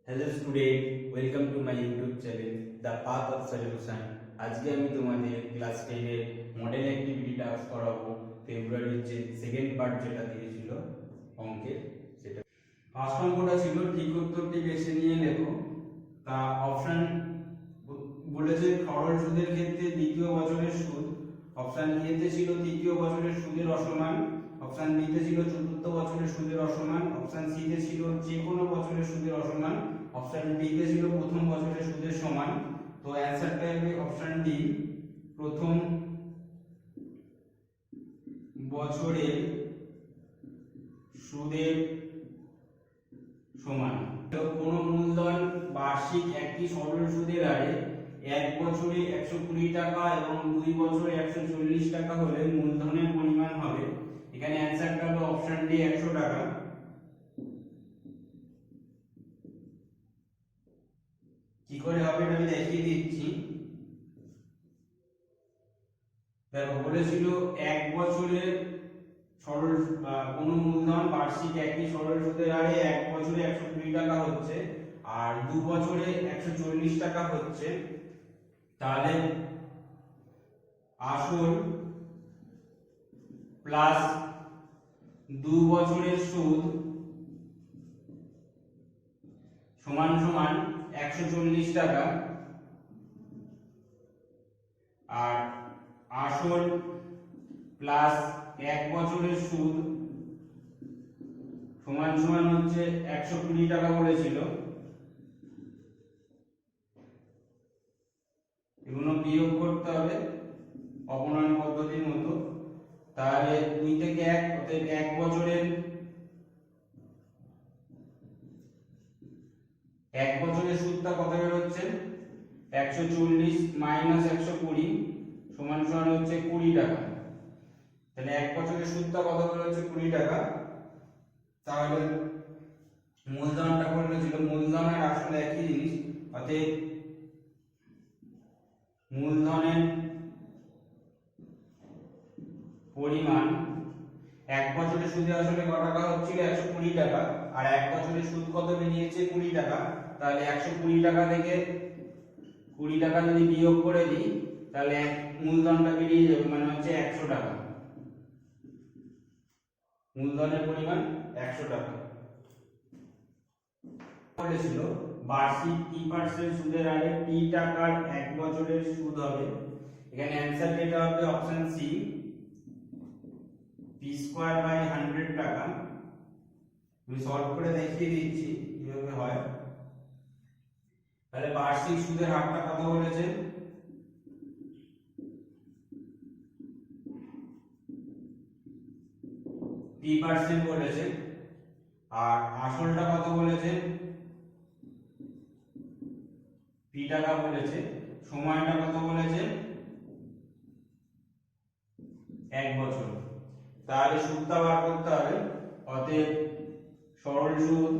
Hello student, welcome to my YouTube channel the path of solution. আজকে আমি তোমাদের class 10 এর মডেল অ্যাক্টিভিটি টাস্ক করাবো। ফেব্রুয়ারির যে সেকেন্ড পার্ট যেটা দিয়েছিল অঙ্কের, সেটা ফার্স্ট অঙ্কটা ছিল ঠিক উত্তরটি বেছে নিয়ে লেখো। তা অপশন বলেছে সরল সুদের ক্ষেত্রে দ্বিতীয় বছরের সুদ। অপশন এ তে ছিল তৃতীয় বছরের সুদের অসমান, অপশন বি তে ছিল চতুর্থ বছরের সুদের অসমান, অপশন সি তে ছিল যে কোনো বছরের সুদের অসমান, অপশন ডি তে ছিল প্রথম বছরের সুদের সমান। তো অ্যানসারটা হবে অপশন ডি, প্রথম বছরের সুদের সমান। কোন মূলধন বার্ষিক একটি সরল সুদের হারে এক বছরে 120 টাকা এবং 2 বছরে 140 টাকা হলে মূলধনের পরিমাণ হবে, এখানে অ্যানসারটা হলো অপশন ডি 100 টাকা। কি করে হবে এটা আমি দেখিয়ে দিচ্ছি। দেখো বলেছিল এক বছরের সরল কোন মূলধন বার্ষিক একই সরল সুদের হারে এক বছরে 120 টাকা হচ্ছে আর 2 বছরে 140 টাকা হচ্ছে, তাহলে আসল প্লাস 2 বছরের সুদ সমান সমান 140 টাকা, আর আসল প্লাস 1 বছরের সুদ সমান সমান হচ্ছে 120 টাকা বলেছিল। এগুলো বিয়োগ করতে হবে অপনয়ন পদ্ধতির মতো। তাহলে 2 থেকে 1, অতএব 1 বছরের সুদটা কত বের হচ্ছে 140 মাইনাস 120 সমান সমান হচ্ছে 20 টাকা। তাহলে 1 বছরের সুদটা কত বের হচ্ছে 20 টাকা। তাহলে মূলধনটা বললো ছিল মূলধন আর আসলে একই জিনিস, অতএব মূলধনের পরিমাণ 1 বছরের সুদে আসলে কত টাকা হচ্ছিল 120 টাকা, আর 1 বছরের সুদ কত বেরিয়েছে 20 টাকা। তাহলে 120 টাকা থেকে 20 টাকা যদি বিয়োগ করে দিই তাহলে মূলধনটা বেরিয়ে যাবে, মানে হচ্ছে 100 টাকা। মূলধনের পরিমাণ 100 টাকা। বলেছিল বার্ষিক টি% সুদের হারে টি টাকার 1 বছরের সুদ হবে, এখানে অ্যানসার যেটা হবে অপশন সি, p²/100 টাকা। আমি সলভ করে দেখিয়ে দিচ্ছি কিভাবে হয়। তাহলে বার্ষিক সুদের হারটা কত বলেছে p% বলেছে, আর আসলটা কত বলেছে p টাকা বলেছে, সময়টা কত বলেছে 1 বছর। তাহলে সুদটা বার করতে হবে, অতএব সরল সুদ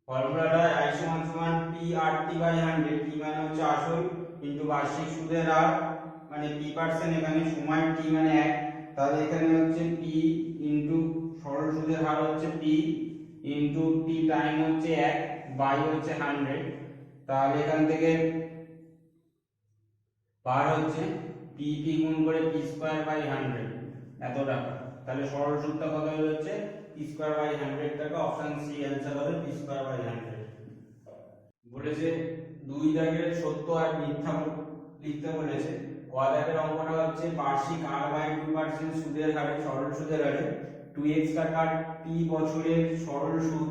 ফর্মুলাটা i = p/100, p মানে হচ্ছে আসল ইনটু বার্ষিক সুদের হার মানে p%, এখানে সময় t মানে 1, তাহলে এখানে হচ্ছে p ইনটু সরল সুদের হার হচ্ছে p ইনটু t টাইম হচ্ছে 1 বাই হচ্ছে 100। তাহলে এখান থেকে বার হচ্ছে p গুণ করে p²/100 এত টাকা। তাহলে সরল সুদটা কত হচ্ছে p²/100 টাকা। অপশন সি অ্যানসার হবে p²/100। বলেছে 2 দাগের সত্য আর মিথ্যা লিখতে বলেছে। ক দাগের অঙ্কটা হচ্ছে বার্ষিক r/2% সুদের হারে সরল সুদের হারে 2x টাকার t বছরের সরল সুদ,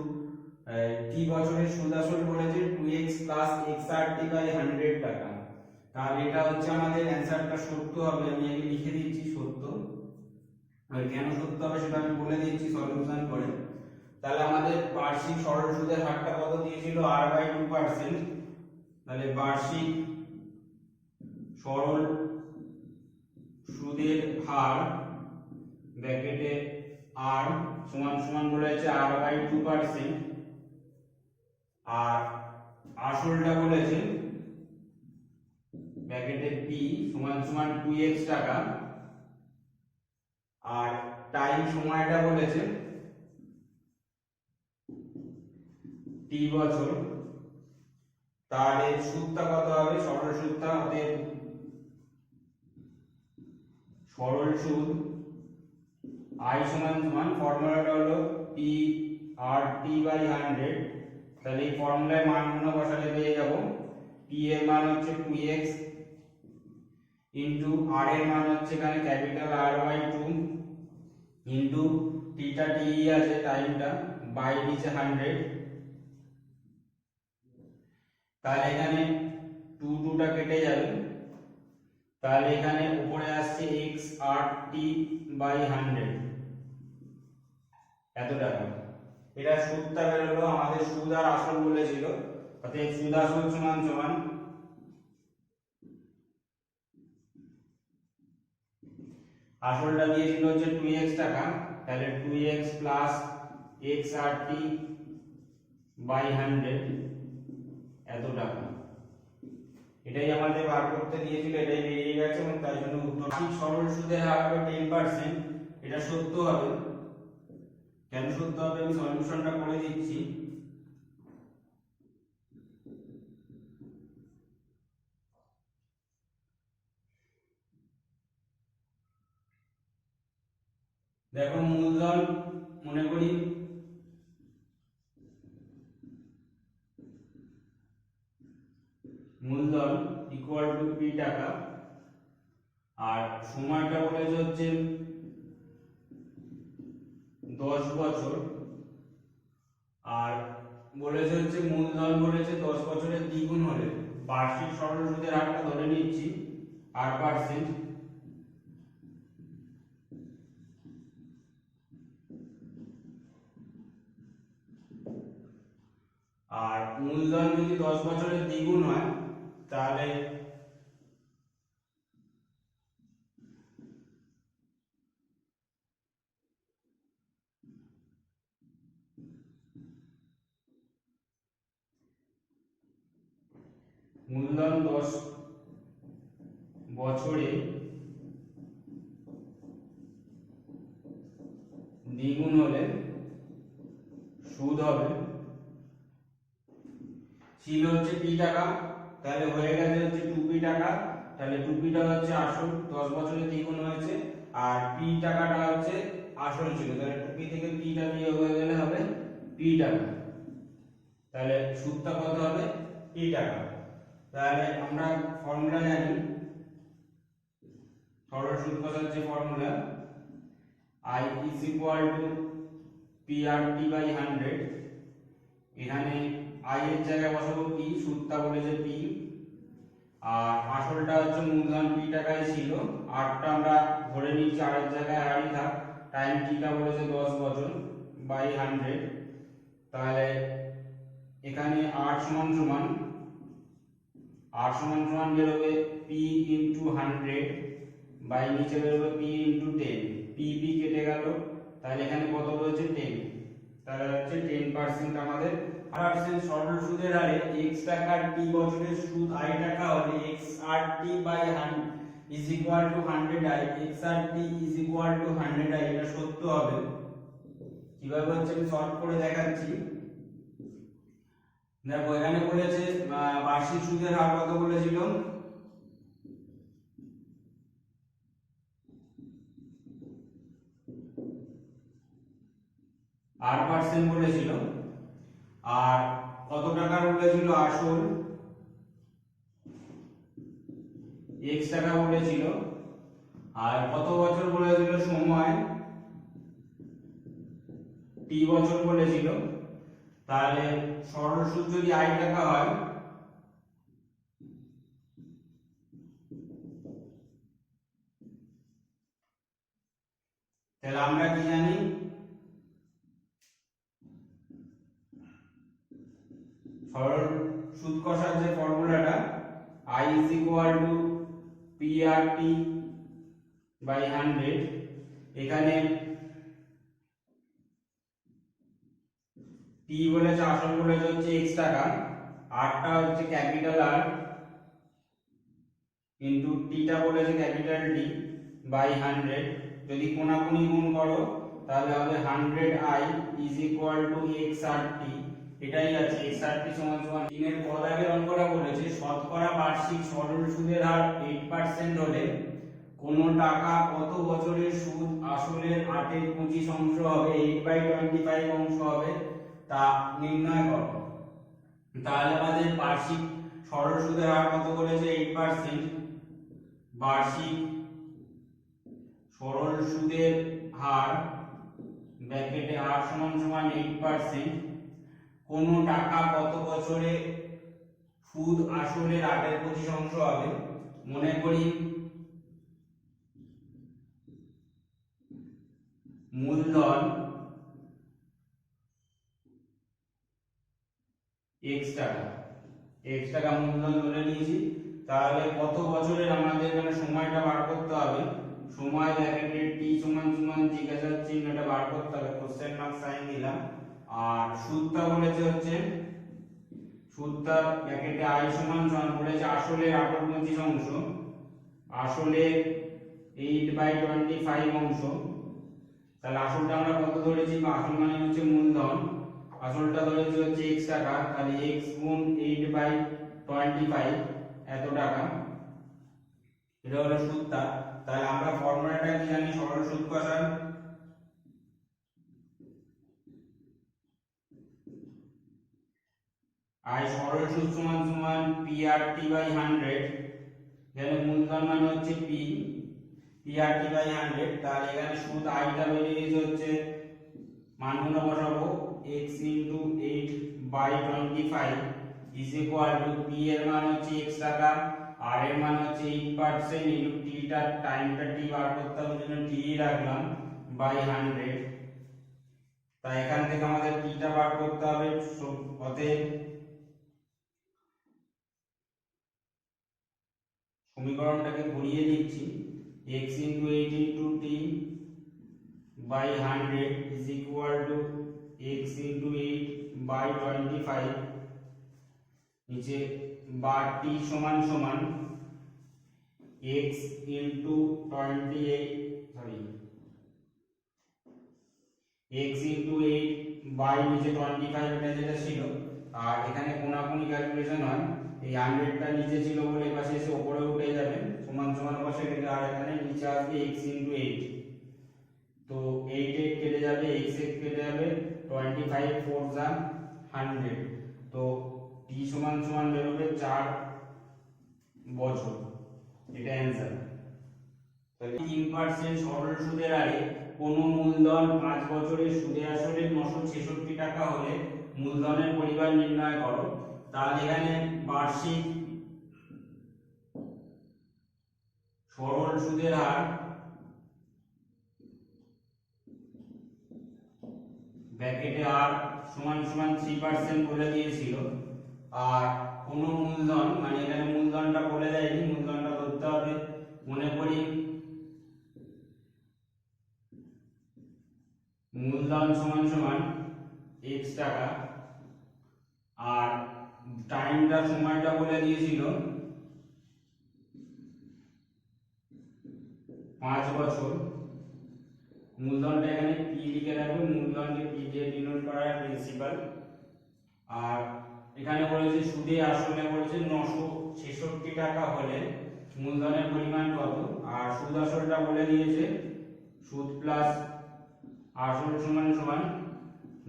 t বছরের সুদ আসল বলেছে 2x + xrt/100 টাকা। তাহলে এটা হচ্ছে আমাদের অ্যানসারটা সত্য হবে। আমি আগে লিখে দিচ্ছি সত্য, আর কেন সত্য হবে সেটা আমি বলে দিচ্ছি সলিউশন করে। তাহলে আমাদের বার্ষিক সরল সুদের হারটা কত দিয়েছিল r/2%, তাহলে বার্ষিক সরল সুদের হার ব্র্যাকেটে r সমান সমান বলেছে r/2%, আর আসলটা বলেছে ব্র্যাকেটে p সমান সমান 2x টাকা, আর টাইম সময়টা বলেছে টি বছর, তাহলে সুদটা কত হবে? সরল সুদটা অতএব সরল সুদ I সমান সমান ফর্মুলাটা হলো পি আর টি বাই 100। তাহলে এই ফর্মুলায় মানগুলো বসালে পেয়ে যাব পি এর মান হচ্ছে 2x ইনটু আর এর মান হচ্ছে এখানে ক্যাপিটাল আর বাই 2 ইনটু টিটা টি আছে টাইমটা বাই নিচে 100। তাহলে এখানে 2 2টা কেটে যাবে, তাহলে এখানে উপরে আসছে x আর টি বাই 100 এত টাকা। এটা সুদটা বের হলো, আমাদের সুদ আর আসল বলেছিল, অতএব সুদ আসল সমান সমান আসলটা দিয়েছিল হচ্ছে 2x টাকা, তাহলে 2x plus x r t by 100 এত টাকা। এটাই আমাদের বার করতে দিয়েছিল, এটাই বেরিয়ে গেছে এবং তাই জন্য উত্তর ঠিক সরল সুদের হার হবে 10%। এটা সত্য হবে। কেন সত্য হবে আমি সলিউশনটা করে দিচ্ছি। দেখো মূলধন মনে করি মূলধন ইকুয়াল টু পি টাকা, আর সময়টা বলেছে হচ্ছে 10 বছর, আর বলেছে হচ্ছে মূলধন বলেছে 10 বছরের দ্বিগুণ হলে বার্ষিক সরল সুদের হারটা ধরে নিচ্ছি 8%। আর মূলধন যদি 10 বছরের দ্বিগুণ হয় তাহলে মূলধন 10 বছরে দ্বিগুণ হলে সুদ হবে ছিল হচ্ছে পি টাকা, তাহলে হয়ে গেছে হচ্ছে 2p টাকা। তাহলে 2pটা হচ্ছে আসল, 10 বছরে দ্বিগুণ হয়েছে, আর পি টাকাটা হচ্ছে আসল ছিল, তাহলে 2p থেকে pটা বিয়োগ হয়ে গেলে হবে p টাকা। তাহলে সুদটা কত হবে? p টাকা। তাহলে আমরা ফর্মুলা জানি, সরল সুদ কষার যে formula I is equal to PRT by 100। এখানে I এর জায়গায় বসাবো p, সুদটা বলেছে p, আর আসলটা হচ্ছে মূলধন p টাকায় ছিল, আরটা আমরা ধরে নিচ্ছি আর এর জায়গায় আরই থাক, টাইম টিটা বলেছে 10 বছর বাই 100। তাহলে এখানে r সমান সমান বেরোবে p ইনটু 100 বাই নিচে বেরোবে p ইনটু 10, p কেটে গেল, তাহলে এখানে কত রয়েছে 10, তাহলে হচ্ছে 10% আমাদের 8% সরল সুদের হারে x টাকার t বছরের সুদ i টাকা হলে x r t by 100 is equal to 100i, x r t is equal to 100i। এটা সত্য হবে। কিভাবে হচ্ছে আমি সলভ করে দেখাচ্ছি। দেখো এখানে বলেছে বার্ষিক সুদের হার কত বলেছিল? 8% বলেছিল, আর কত টাকা বলেছিল আসল? x টাকা বলেছিল, আর কত বছর বলেছিল সময়? t বছর বলেছিল। তাহলে সরল সুদ যদি i টাকা হয় তাহলে আমরা কি জানি? সরল সুদ কষার যে ফর্মুলাটা I is equal to PRT by 100, এখানে t বলেছে আসল বলেছে হচ্ছে x টাকা, rটা হচ্ছে ক্যাপিটাল R ইনটু টিটা বলেছে ক্যাপিটাল T বাই 100। যদি কোণাকুণি গুণ করো তাহলে হবে 100i is equal to x r t, এটাই আছে x30 সমান সমান 3 এর ক দাগের অঙ্কটা বলেছে শতকরা বার্ষিক সরল সুদের হার 8% হলে কোন টাকা কত বছরের সুদ আসলের 8/25 অংশ হবে 8/25 অংশ হবে তা নির্ণয় করো। তাহলে আমাদের বার্ষিক সরল সুদের হার কত বলেছে 8%, বার্ষিক সরল সুদের হার ব্র্যাকেটে হার সমান সমান 8%, কোন টাকা কত বছরে সুদ আসলের 8/25 অংশ হবে। মনে করি মূলধন x টাকা মূলধন ধরে নিয়েছি। তাহলে কত বছরের আমাদের এখানে সময়টা বার করতে হবে, সময় ব্র্যাকেটে t সমান সমান জিজ্ঞাসা চিহ্নটা বার করতে হবে, কোশ্চেন মার্ক সাইন দিলাম। আর সুদটা বলেছে হচ্ছে সুদটা ব্র্যাকেটে i সমান সমান বলেছে আসলে 8/25 অংশ, আসলে 8/25 অংশ। তাহলে আসলটা আমরা কত ধরেছি, আসল মানে হচ্ছে মূলধন, আসলটা ধরেছি হচ্ছে x টাকা, তাহলে x গুণ 8/25 এত টাকা, এটা হলো সুদটা। তাহলে আমরা ফর্মুলাটা কি জানি, সরল সুদ কষার i সরল সুদ সমান সমান PRT/100, এখানে মূলধন মানে হচ্ছে p, PRT/100। তাহলে এখানে সুদ i টা বেরিয়ে গেছে হচ্ছে মানগুলো বসাবো x * 8/25 is equal to p এর মান হচ্ছে x টাকা, r এর মান হচ্ছে 8% ইনটু t টা টাইমটা t বার করতে হবে জন্য t রাখলাম বাই 100। তাই এখান থেকে আমাদের t টা বার করতে হবে। অতএব সমীকরণটাকে ঘুরিয়ে দিচ্ছি, x * 8 * t by 100 is equal to x * 8/25 নিচে বার t সমান সমান x * 28 সরি x * 8 বাই নিচে 25 এটা যেটা ছিল। আর এখানে কোণাকুণি ক্যালকুলেশন হয়, এই 100 টা নিচে ছিল বলে পাশে এসে উপরে উঠে যাবে, সমান সমান পাশে কেটে আর এখানে নিচে আসবে x * 8, তো 8 8 কেটে যাবে, x 8 কেটে যাবে, 25 4 যা 100, তো t সমান সমান বেরোবে 4 বছর, এটা অ্যানসার। তাহলে 3% সরল সুদের হারে কোন মূলধন 5 বছরের সুদে আসলে 966 টাকা হলে মূলধনের পরিমাণ নির্ণয় করো। তাহলে এখানে বার্ষিক সরল সুদের হার ব্র্যাকেটে r সমান সমান 3% বলে দিয়েছিল, আর কোন মূলধন মানে এখানে মূলধনটা বলে দেয়নি, মূলধনটা ধরতে হবে। মনে করি মূলধন সমান সমান x টাকা, আর টাইমটা সময়টা বলে দিয়েছিল 5 বছর। মূলধনটা এখানে p লিখে রাখবো, মূলধনকে p দিয়ে ডিনোট করা হয় প্রিন্সিপাল। আর এখানে বলেছে সুদে আসলে বলেছে 966 টাকা হলে মূলধনের পরিমাণ কত, আর সুদ আসলটা বলে দিয়েছে সুদ প্লাস আসল সমান সমান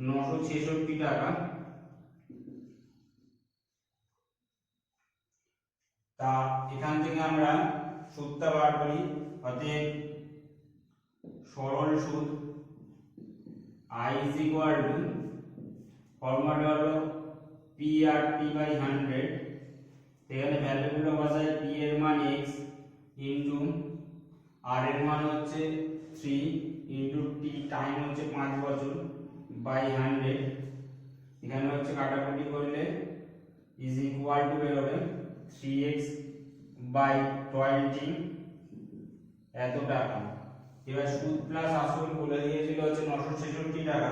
966 টাকা। তা এখান থেকে আমরা সুদটা বার করি, অতএব সরল সুদ i is equal to formula হলো PRT/100, এখানে ভ্যালুগুলো বসাই, p এর মান x ইনটু r এর মান হচ্ছে 3 ইনটু t টাইম হচ্ছে 5 বছর বাই 100, এখানে হচ্ছে কাটাকুটি করলে ইজ ইকুয়াল টু বেরোবে 3x/20 এত টাকা। এবার সুদ প্লাস আসল বলে দিয়েছিল হচ্ছে 966 টাকা,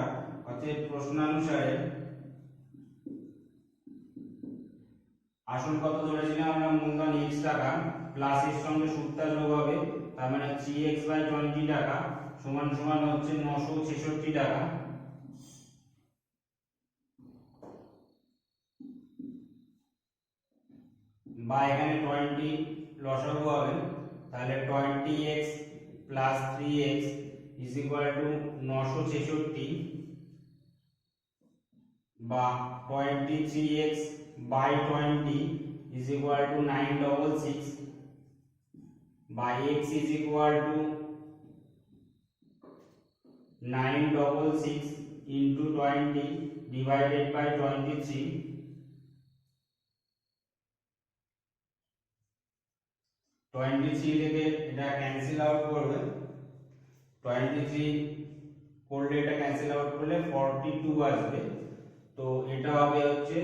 অতএব প্রশ্নানুসারে আসল কত ধরেছিলাম আমরা, মূলধন x টাকা প্লাস এর সঙ্গে সুদটা যোগ হবে, তার মানে 3x/20 টাকা সমান সমান হচ্ছে 966 টাকা। বা এখানে 20 লসাগু হবে, তাহলে 20x plus 3x is equal two 966, বা 23x by 20 is equal two 966, বা x is equal two 966 into 20 divided by 23. 23 থেকে এটা ক্যান্সেল আউট করবে, 23 করলে এটা ক্যান্সেল আউট করলে 42 আসবে। তো এটা হবে হচ্ছে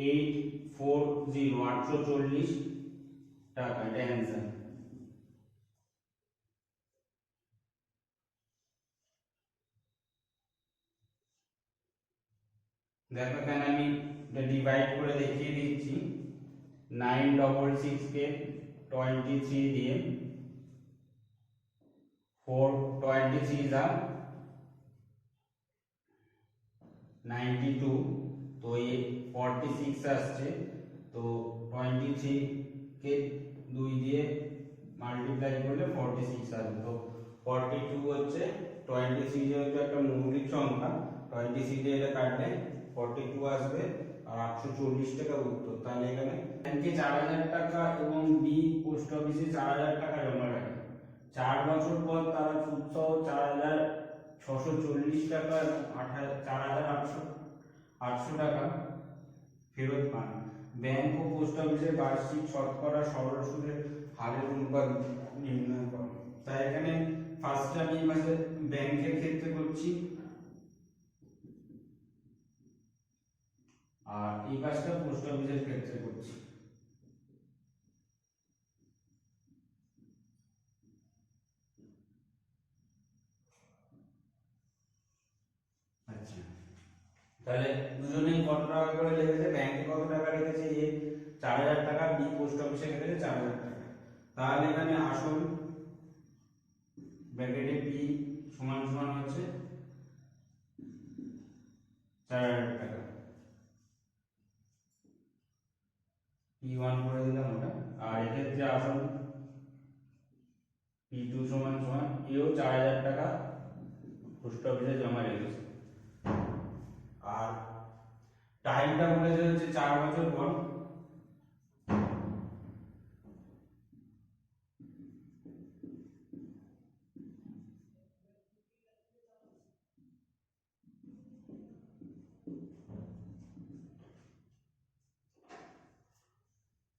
840 টাকা, এটা অ্যান্সার। দেখো এখানে আমি এটা ডিভাইড করে দেখিয়ে দিচ্ছি। 966 কে 23 দিয়ে 423 যা 92, তো এই 46 আসছে। তো 23 কে 2 দিয়ে মাল্টিপ্লাই করলে 46 আসবে। তো 42 হচ্ছে 23 যেহেতু একটা মৌলিক সংখ্যা, 23 দিয়ে এটা কাটলে 42 আসবে আর 840 টাকা উত্তর। তাহলে এখানে ব্যাংকে 4000 টাকা এবং বি পোস্ট অফিসে 4000 টাকা জমা রাখে। 4 বছর পর তারা সুদ সহ 4640 টাকা 4800 টাকা ফেরত পান। ব্যাংক ও পোস্ট অফিসের বার্ষিক শতকরা সরল সুদের হারের অনুপাত নির্ণয় করো। তাই এখানে ফার্স্টে আমি এই মাসে ব্যাংকের ক্ষেত্রে করছি, আর এই কাজটা পোস্ট অফিসের ক্ষেত্রে করছি। আচ্ছা, তাহলে দুজনেই কত টাকা করে লেগেছে, ব্যাংকে কত টাকা রেখেছে, এ 4000 টাকা, বি পোস্ট অফিসে রেখেছে 4000 টাকা। তাহলে এখানে আসল ব্র্যাকেটে পি সমান সমান হচ্ছে 4000 টাকা, P1 করে দিলাম ওটা। আর এক্ষেত্রে আসল P2 সমান সমান এও 4000 টাকা পোস্ট অফিসে জমা রেখেছে। আর টাইমটা বলেছে হচ্ছে 4 বছর পর।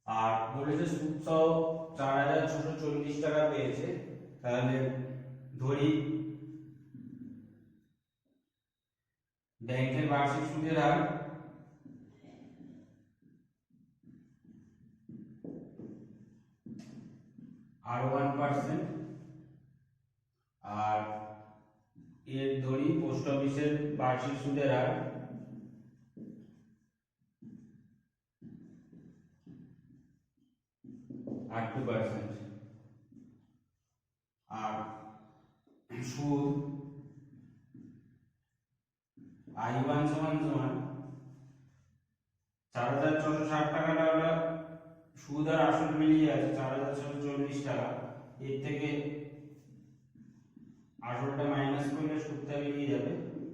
আর বলেছে সুদ সহ 4640 টাকা পেয়েছে। তাহলে ধরি ব্যাংকের বার্ষিক সুদের হার আর 1%, আর এর ধরি পোস্ট অফিসের বার্ষিক সুদের হার আর 2%, আর সুদ I1 সমান সমান 4660 টাকাটা ওটা সুদ আর আসল মিলিয়ে আছে 4640 টাকা। এর থেকে আসলটা মাইনাস করলে সুদটা বেরিয়ে যাবে,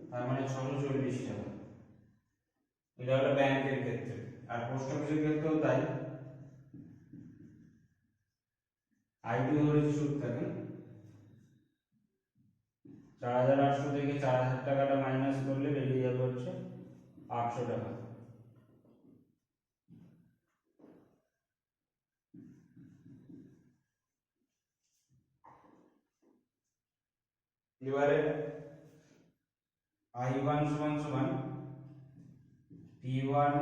তার মানে 640 টাকা। এটা হলো ব্যাংকের ক্ষেত্রে। আর পোস্ট অফিসের ক্ষেত্রেও তাই, I2 ধরেছি সুদটাকে 4800 থেকে 4000 টাকাটা মাইনাস করলে বেরিয়ে যাবে হচ্ছে 800 টাকা। এবারে I1 সমান সমান P1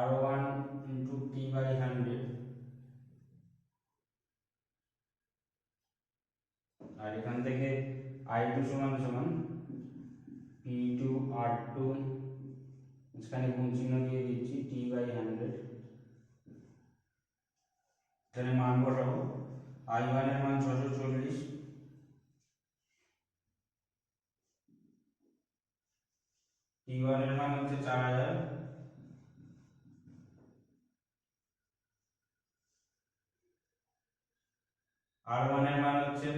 R1 into T by 100, আর এখান থেকে I2 সমান সমান P2 R2, এখানে গুণ চিহ্ন দিয়ে দিচ্ছি T by 100। এখানে মান বসাবো, I1 এর মান 640, P1 এর মান হচ্ছে 4000, R1 এর মান হচ্ছে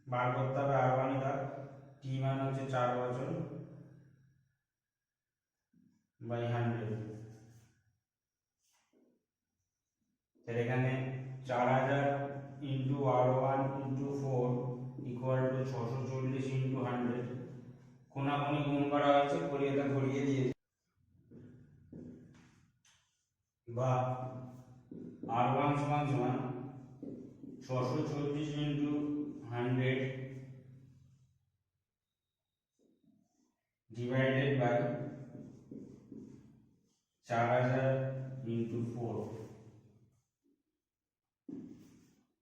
বার করতে হবে, R1 এর টি মান হচ্ছে 4 বছর বাই 100। তাহলে এখানে 4000 into R1 into 4 equal to 640 into 100। কোনাকুনি গুণ করা হয়েছে, করিয়ে এটা ঘুরিয়ে দিয়েছে, বা R1 সমান সমান 640 ইন্টু 100 ডিভাইডেড বাই 4000 ইন্টু 4।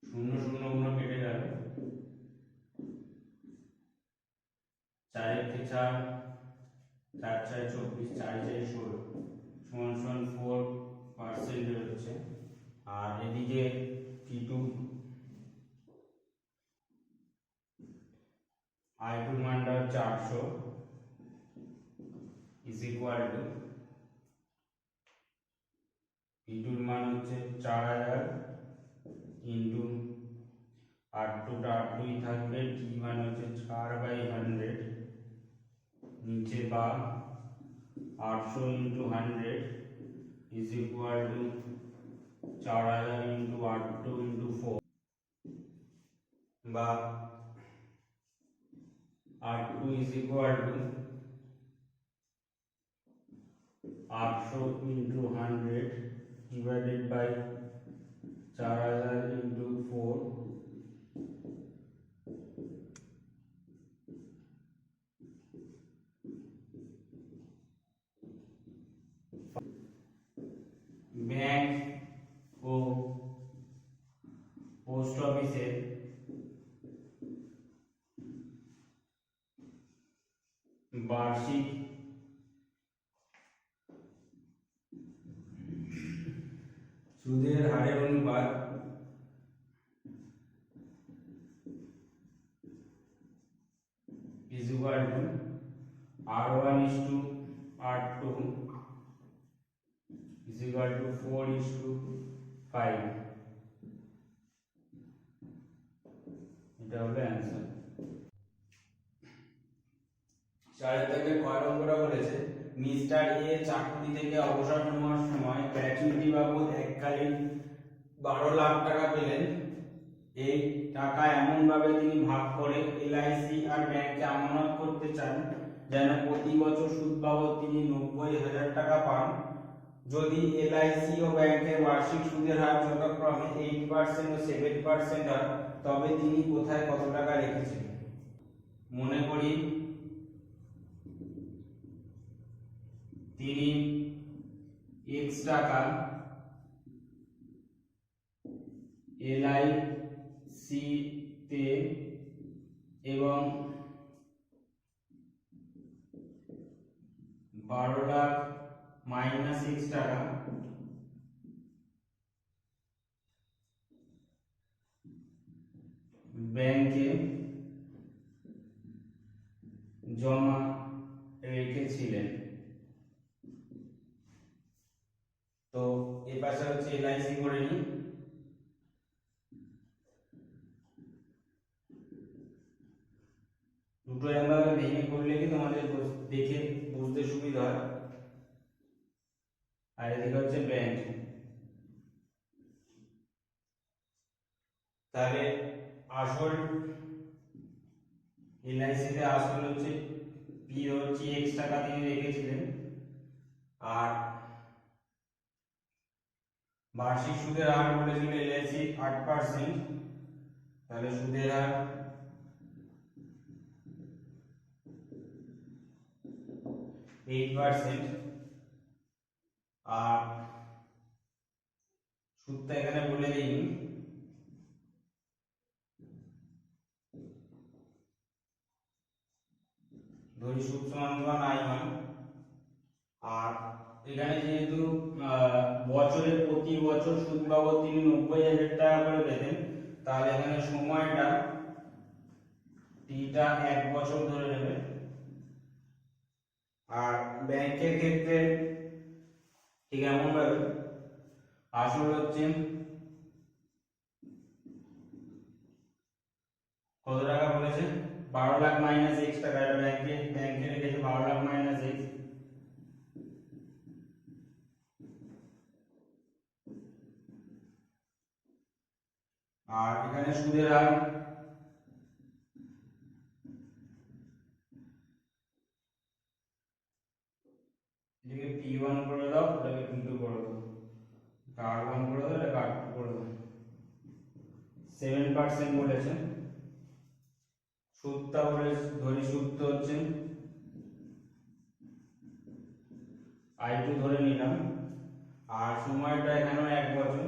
শূন্য শূন্য গুলো কেটে যাবে, 4 × 4 4 4 24 4 4 16 সমান সমান 4% হচ্ছে। আর এদিকে T2 I2 মানটা 400 ইজ ইকুয়াল টু T2 এর মান হচ্ছে 4000 ইন্টু R2 টা R2 ই থাকবে, T মান হচ্ছে 4/100 নিচে বা 800 into 100 is equal to 4000 into R2 into 4, বা R2 is equal to 800 into 100 divided by 4000 into 4। Bank ও পোস্ট অফিসের বার্ষিক সুদের হারের অনুপাত is equal to R1 is to R2 is equal to 4 is to 5। এটা হবে অ্যান্সার। 4 থেকে কয় নম্বরটা বলেছে, মিস্টার এ চাকরি থেকে অবসর নেওয়ার সময় গ্র্যাচুইটি বাবদ এককালীন 12 লাখ টাকা পেলেন। এই টাকা এমন ভাবে তিনি ভাগ করে এলআইসি আর ব্যাংকে আমানত করতে চান যেন প্রতি বছর সুদ বাবদ তিনি 90,000 টাকা পান। যদি এলআইসি ও ব্যাংকের বার্ষিক সুদের হার যথাক্রমে 8% ও 7% হয়, তবে তিনি কোথায় কত টাকা রেখেছেন? মনে করি তিনি x টাকা এলআইসি তে এবং 12 লাখ মাইনাস x টাকা ব্যাংকে জমা রেখেছিলেন। তো এই পাশে হচ্ছে এলআইসি করে নি, দুটো এমভাবে ভেঙে করলে কি তোমাদের দেখে বুঝতে সুবিধা হয়। আর এদিকে হচ্ছে ব্যাংক, তাহলে আসল এলআইসি তে আসল হচ্ছে পি হচ্ছে x টাকা তিনি রেখেছিলেন, আর বার্ষিক সুদের হার বলেছিল এলআইসি 8%, তাহলে সুদের হার 8%। আর সুদটা এখানে বলে দিইনি, ধরি সুদ সমান সমান I1। আর এখানে যেহেতু বছরে প্রতি বছর সুদ বাবদ তিনি 90,000 টাকা করে পেতেন, তাহলে এখানে সময়টা টিটা 1 বছর ধরে নেবে। আর ব্যাংকের ক্ষেত্রে ঠিক এমন ভাবে আসল হচ্ছে কত টাকা বলেছে? 12 লাখ মাইনাস এক্স টাকা। এটা ব্যাংকে রেখেছে 12 লাখ মাইনাস এক্স। আর এখানে সুদের হার এটাকে P1 করে দাও, এটাকে P2 করে দাও, R1 করে দাও, এটাকে R2 করে দাও। 7% বলেছে। সুদটা বলে ধরি, সুদটা হচ্ছে I2 ধরে নিলাম, আর সময়টা এখানেও 1 বছর।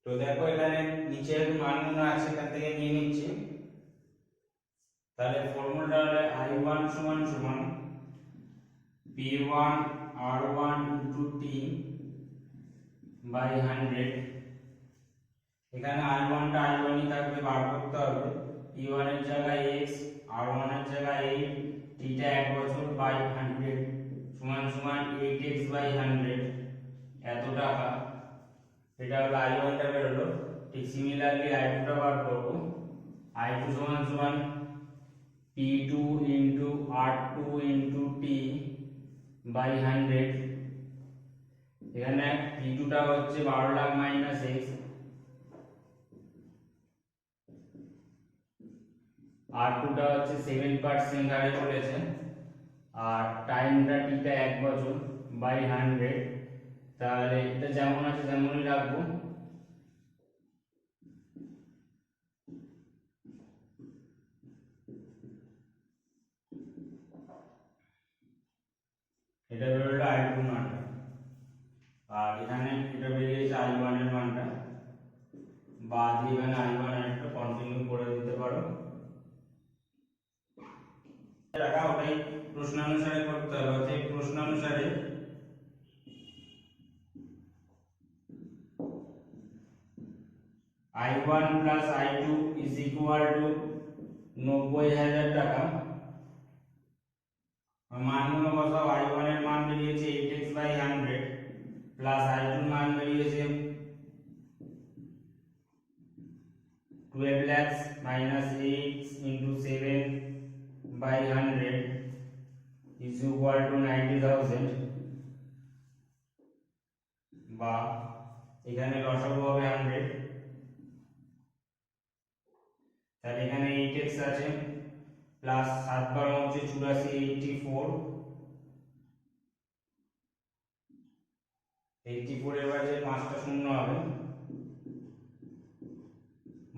তো দেখো এখানে নিচের মানগুলো আছে, এখান থেকে নিয়ে নিচ্ছি। তাহলে ফর্মুলাটা হলো I1 সমান সমান P1 R1 * T বাই 100। এখানে I1 টা I1 ই থাকবে, বার করতে হবে। P1 এর জায়গায় x, R1 এর জায়গায় 8, T টা 1 বছর বাই 100 সমান সমান 8x বাই 100 এত টাকা। এটা হলো I1 টা বের হলো। ঠিক সিমিলারলি I2 টা বার করব। I2 সমান সমান P2 * R2 * T বাই 100। এখানে P2 টা হচ্ছে 12 লাখ মাইনাস x, R2 টা হচ্ছে 7% হারে বলেছে, আর টাইমটা T টা 1 বছর বাই 100। তাহলে এটা যেমন আছে তেমনই রাখবো। এটা বেরোলো I2 এর মানটা, আর এখানে এটা বেরিয়েছে I1 এর মানটা। বা দিয়ে এখানে I1 একটা কন্টিনিউ করে দিতে পারো। টাকা ওটাই প্রশ্নানুসারে করতে হবে। অতএব প্রশ্নানুসারে I1 plus I2 is equal two 90,000 টাকা। মানগুলো বসাও। I1 এর মান বেরিয়েছে 8x বাই 100 প্লাস I2 এর মান বেরিয়েছে 12 lakhs minus 8 into 7 by 100 is equal to 90,000। বা এখানে লসাগু হবে 100। তাহলে এখানে 8x আছে প্লাস 7 বার হচ্ছে 84, 84। 84 এর বাজে 5টা শূন্য হবে,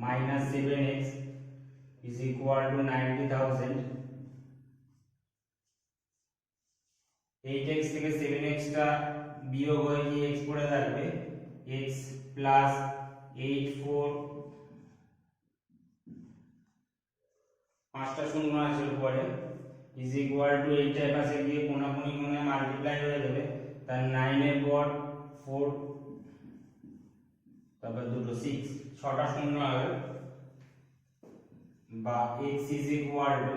minus 7x is equal to 90,000। 8x থেকে 7x টা বিয়োগ হয়ে গিয়ে x পড়ে থাকবে, x প্লাস 84, 5টা শূন্য আছে উপরে, is equal to 8 এর পাশে গিয়ে কোণাকুণি কোণে মাল্টিপ্লাই হয়ে যাবে। তার 9 এর পর 4, তারপর দুটো 6, 6টা শূন্য হবে। বা x is equal to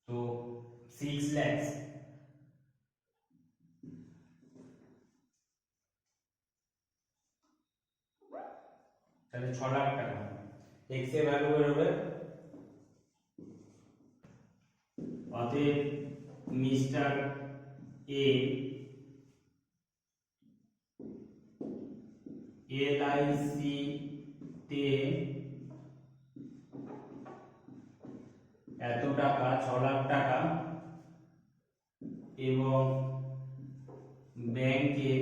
তো 6 lakhs। তাহলে 6 লাখ টাকা x এর ভ্যালু বের হবে। অতএব মিস্টার এ LIC তে এত টাকা, 6 লাখ টাকা, এবং ব্যাংকে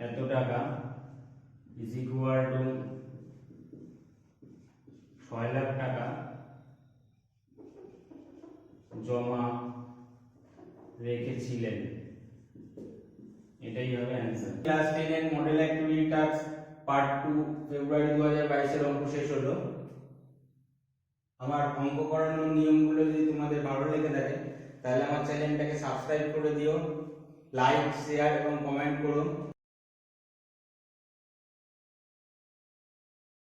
এত টাকা ইজ ইকুয়াল টু 6 লাখ টাকা জমা রেখেছিলেন। এটাই হবে অ্যান্সার। ক্লাস 10 এর মডেল অ্যাক্টিভিটি টাস্ক পার্ট 2 ফেব্রুয়ারি 2022 এর অঙ্ক শেষ হলো। আমার অঙ্ক করানোর নিয়মগুলো যদি তোমাদের ভালো লেগে থাকে তাহলে আমার চ্যানেলটাকে সাবস্ক্রাইব করে দিও, লাইক শেয়ার এবং কমেন্ট করো।